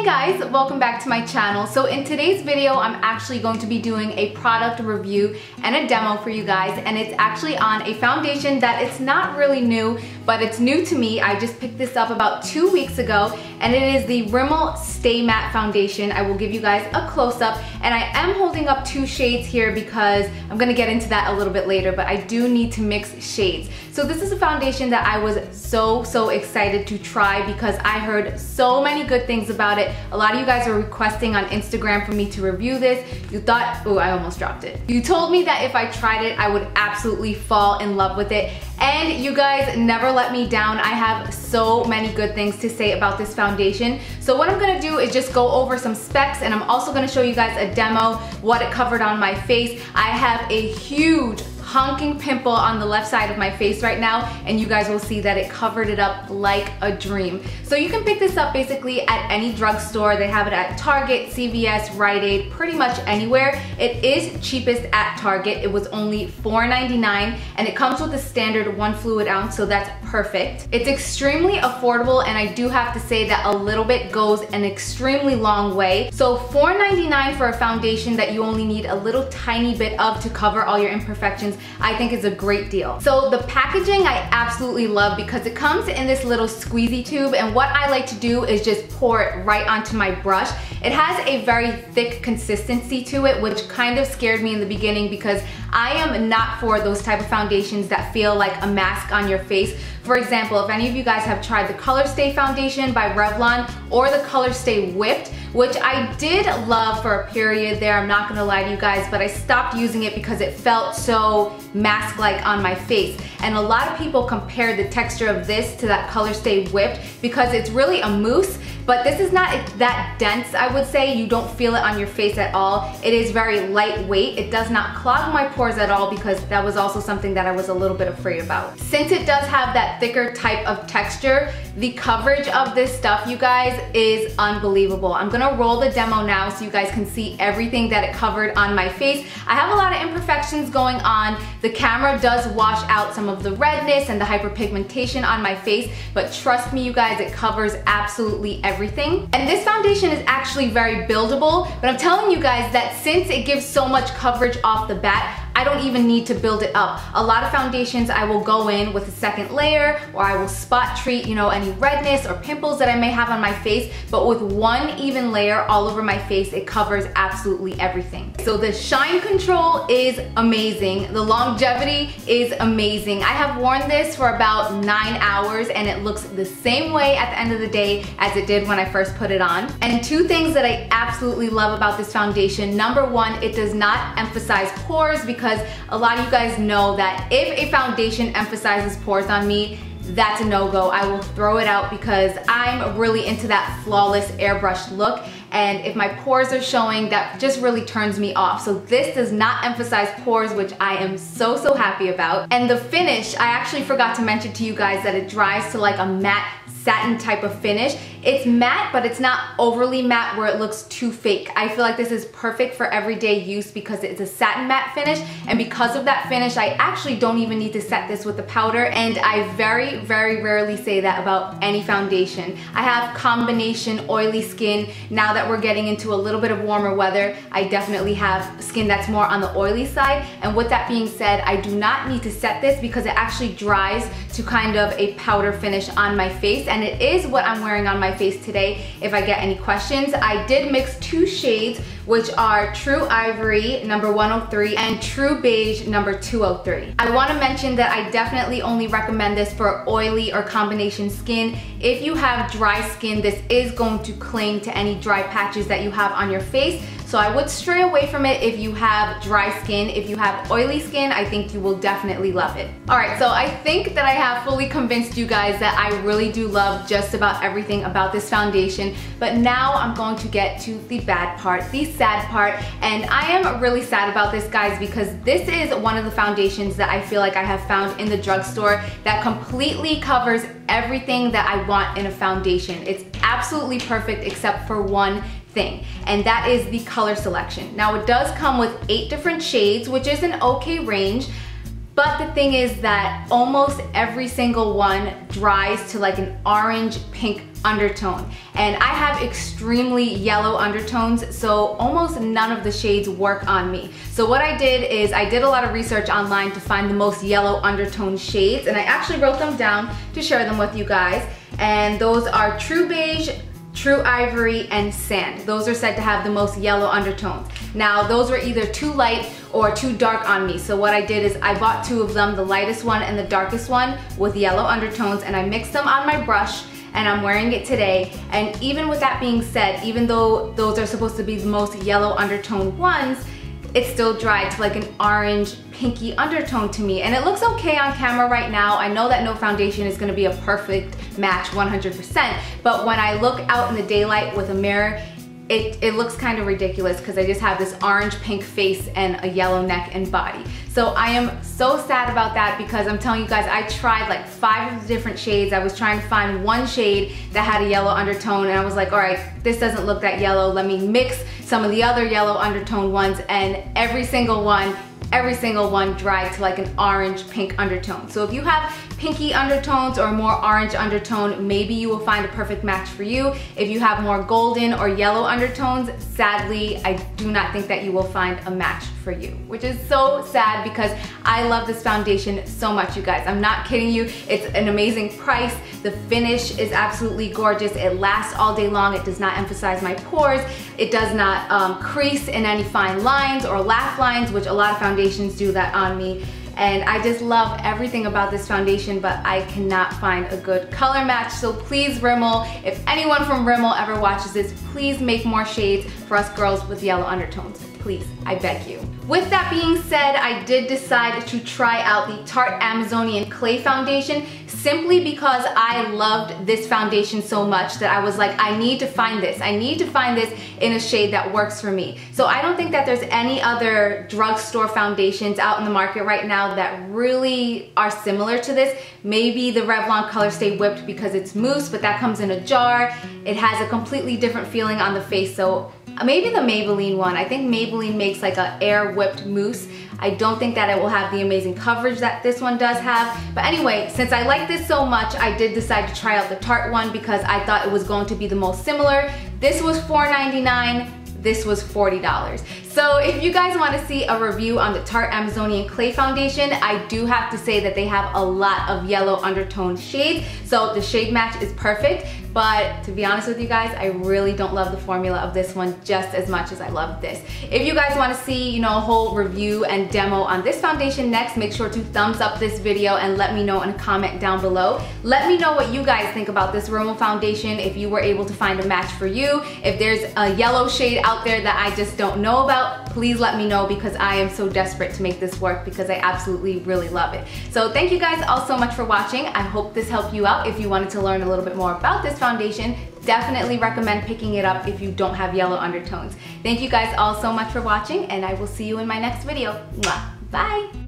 Hey guys, welcome back to my channel. So in today's video, I'm actually going to be doing a product review and a demo for you guys, and it's actually on a foundation that it's not really new, but it's new to me. I just picked this up about 2 weeks ago, and it is the Rimmel Stay Matte Foundation. I will give you guys a close-up, and I am holding up 2 shades here because I'm gonna get into that a little bit later, but I do need to mix shades. So this is a foundation that I was so excited to try because I heard so many good things about it. A lot of you guys are requesting on Instagram for me to review this. You thought, oh, I almost dropped it. You told me that if I tried it, I would absolutely fall in love with it. And you guys never let me down. I have so many good things to say about this foundation. So what I'm gonna do is just go over some specs, and I'm also gonna show you guys a demo, what it covered on my face. I have a huge honking pimple on the left side of my face right now, and you guys will see that it covered it up like a dream. So you can pick this up basically at any drugstore. They have it at Target, CVS, Rite Aid, pretty much anywhere. It is cheapest at Target. It was only $4.99, and it comes with the standard 1 fluid ounce, so that's perfect. It's extremely affordable, and I do have to say that a little bit goes an extremely long way. So $4.99 for a foundation that you only need a little tiny bit of to cover all your imperfections, I think is a great deal. So the packaging I absolutely love because it comes in this little squeezy tube, and what I like to do is just pour it right onto my brush. It has a very thick consistency to it, which kind of scared me in the beginning because I am not for those type of foundations that feel like a mask on your face. For example, if any of you guys have tried the Color Stay Foundation by Revlon or the Color Stay Whipped, which I did love for a period there, I'm not gonna lie to you guys, but I stopped using it because it felt so mask-like on my face. And a lot of people compare the texture of this to that Color Stay Whipped because it's really a mousse, but this is not that dense, I would say. You don't feel it on your face at all. It is very lightweight. It does not clog my pores at all because that was also something that I was a little bit afraid about. Since it does have that thicker type of texture, the coverage of this stuff, you guys, is unbelievable. I'm gonna roll the demo now so you guys can see everything that it covered on my face. I have a lot of imperfections going on. The camera does wash out some of the redness and the hyperpigmentation on my face, but trust me, you guys, it covers absolutely everything. And this foundation is actually very buildable, but I'm telling you guys that since it gives so much coverage off the bat, I don't even need to build it up. A lot of foundations I will go in with a second layer, or I will spot treat, you know, any redness or pimples that I may have on my face, but with one even layer all over my face, it covers absolutely everything. So the shine control is amazing. The longevity is amazing. I have worn this for about 9 hours, and it looks the same way at the end of the day as it did when I first put it on. And 2 things that I absolutely love about this foundation. Number 1, it does not emphasize pores, because a lot of you guys know that if a foundation emphasizes pores on me, that's a no-go. I will throw it out because I'm really into that flawless airbrushed look, and if my pores are showing, that just really turns me off. So this does not emphasize pores, which I am so happy about. And the finish, I actually forgot to mention to you guys that it dries to like a matte satin type of finish. It's matte, but it's not overly matte where it looks too fake. I feel like this is perfect for everyday use because it's a satin matte finish, and because of that finish, I actually don't even need to set this with the powder, and I very rarely say that about any foundation. I have combination oily skin. Now that we're getting into a little bit of warmer weather, I definitely have skin that's more on the oily side, and with that being said, I do not need to set this because it actually dries to kind of a powder finish on my face, and it is what I'm wearing on my face today. If I get any questions, I did mix 2 shades, which are True Ivory number 103 and True Beige number 203. I want to mention that I definitely only recommend this for oily or combination skin. If you have dry skin, this is going to cling to any dry patches that you have on your face. So I would stray away from it if you have dry skin. If you have oily skin, I think you will definitely love it. Alright, so I think that I have fully convinced you guys that I really do love just about everything about this foundation. But now I'm going to get to the bad part, the sad part. And I am really sad about this, guys, because this is one of the foundations that I feel like I have found in the drugstore that completely covers everything that I want in a foundation. It's absolutely perfect except for one thing, and that is the color selection. Now it does come with 8 different shades, which is an okay range, But the thing is that almost every single one dries to like an orange pink undertone. And I have extremely yellow undertones, so almost none of the shades work on me. So what I did is I did a lot of research online to find the most yellow undertone shades, and I actually wrote them down to share them with you guys. And those are True Beige, True Ivory, and Sand. Those are said to have the most yellow undertones. Now, those were either too light or too dark on me. So what I did is I bought two of them, the lightest one and the darkest one with yellow undertones, and I mixed them on my brush, and I'm wearing it today. And even with that being said, even though those are supposed to be the most yellow undertone ones, it still dried to like an orange pinky undertone to me. And it looks okay on camera right now. I know that no foundation is gonna be a perfect match 100%, but when I look out in the daylight with a mirror, it looks kind of ridiculous because I just have this orange pink face and a yellow neck and body. So I am so sad about that because I'm telling you guys, I tried like 5 of the different shades. I was trying to find one shade that had a yellow undertone, and I was like, all right, this doesn't look that yellow. Let me mix some of the other yellow undertone ones, and every single one dried to like an orange pink undertone. So if you have pinky undertones or more orange undertone, maybe you will find a perfect match for you. If you have more golden or yellow undertones, sadly, I do not think that you will find a match for you, which is so sad because I love this foundation so much, you guys. I'm not kidding you. It's an amazing price. The finish is absolutely gorgeous. It lasts all day long. It does not emphasize my pores. It does not crease in any fine lines or laugh lines, which a lot of foundations do that on me. And I just love everything about this foundation, but I cannot find a good color match. So please, Rimmel, if anyone from Rimmel ever watches this, please make more shades for us girls with yellow undertones. Please, I beg you. With that being said, I did decide to try out the Tarte Amazonian Clay Foundation simply because I loved this foundation so much that I was like, I need to find this. I need to find this in a shade that works for me. So I don't think that there's any other drugstore foundations out in the market right now that really are similar to this. Maybe the Revlon Color Stay Whipped because it's mousse, but that comes in a jar. It has a completely different feeling on the face. So maybe the Maybelline one. I think Maybelline makes like a air whipped mousse. I don't think that it will have the amazing coverage that this one does have. But anyway, since I like this so much, I did decide to try out the Tarte one because I thought it was going to be the most similar. This was $4.99. This was $40. So if you guys want to see a review on the Tarte Amazonian Clay Foundation, I do have to say that they have a lot of yellow undertone shades. So the shade match is perfect. But to be honest with you guys, I really don't love the formula of this one just as much as I love this. If you guys want to see, you know, a whole review and demo on this foundation next, make sure to thumbs up this video and let me know in a comment down below. Let me know what you guys think about this Rimmel foundation, if you were able to find a match for you. If there's a yellow shade out there that I just don't know about, please let me know because I am so desperate to make this work because I absolutely really love it. So thank you guys all so much for watching. I hope this helped you out. If you wanted to learn a little bit more about this foundation, definitely recommend picking it up if you don't have yellow undertones. Thank you guys all so much for watching, and I will see you in my next video. Mwah. Bye!